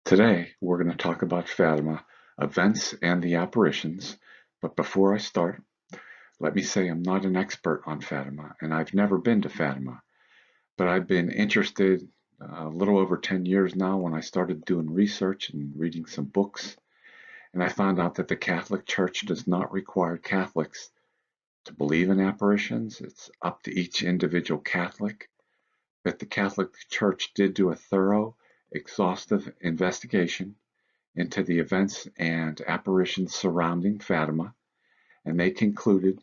Today, we're going to talk about Fatima, events and the apparitions. But before I start, let me say I'm not an expert on Fatima, and I've never been to Fatima. But I've been interested a little over 10 years now when I started doing research and reading some books. And I found out that the Catholic Church does not require Catholics to believe in apparitions. It's up to each individual Catholic. But the Catholic Church did do a thorough, exhaustive investigation into the events and apparitions surrounding Fatima, and they concluded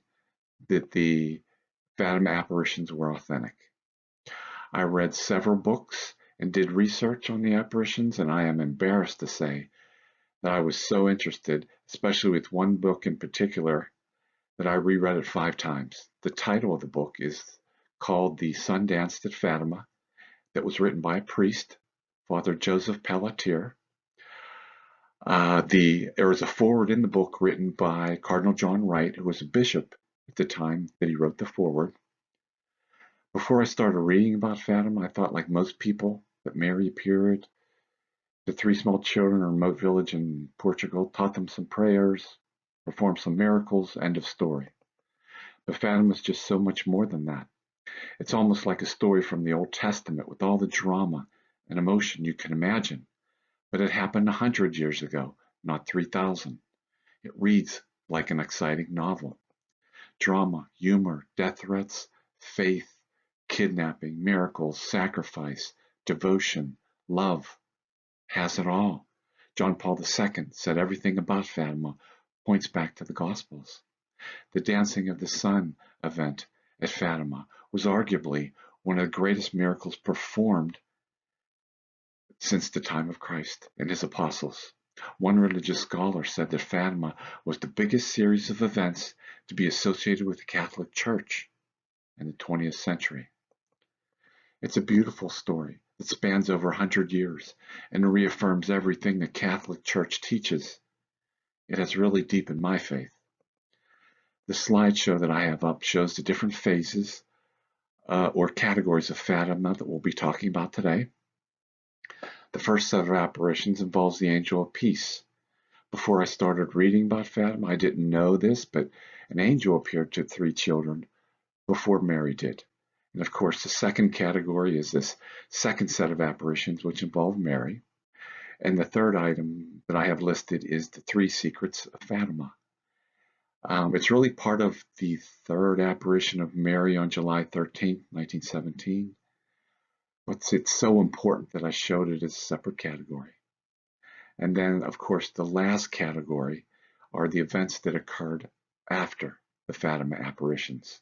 that the Fatima apparitions were authentic. I read several books and did research on the apparitions, and I am embarrassed to say that I was so interested, especially with one book in particular, that I reread it 5 times. The title of the book is called The Sun Danced at Fatima, that was written by a priest, Father Joseph Pelletier. There was a foreword in the book written by Cardinal John Wright, who was a bishop at the time that he wrote the foreword. Before I started reading about Fatima, I thought, like most people, that Mary appeared to 3 small children in a remote village in Portugal, taught them some prayers, performed some miracles, end of story. But Fatima is just so much more than that. It's almost like a story from the Old Testament with all the drama and emotion you can imagine. But it happened 100 years ago, not 3,000. It reads like an exciting novel. Drama, humor, death threats, faith, kidnapping, miracles, sacrifice, devotion, love, has it all. John Paul II said everything about Fatima points back to the Gospels. The Dancing of the Sun event at Fatima was arguably one of the greatest miracles performed since the time of Christ and his apostles. One religious scholar said that Fatima was the biggest series of events to be associated with the Catholic Church in the 20th century. It's a beautiful story that spans over 100 years and reaffirms everything the Catholic Church teaches. It has really deepened my faith. The slideshow that I have up shows the different phases or categories of Fatima that we'll be talking about today. The first set of apparitions involves the angel of peace. Before I started reading about Fatima, I didn't know this, but an angel appeared to 3 children before Mary did. And of course, the second category is this second set of apparitions, which involve Mary. And the third item that I have listed is the 3 secrets of Fatima. It's really part of the third apparition of Mary on July 13, 1917. But it's so important that I showed it as a separate category. And then, of course, the last category are the events that occurred after the Fatima apparitions.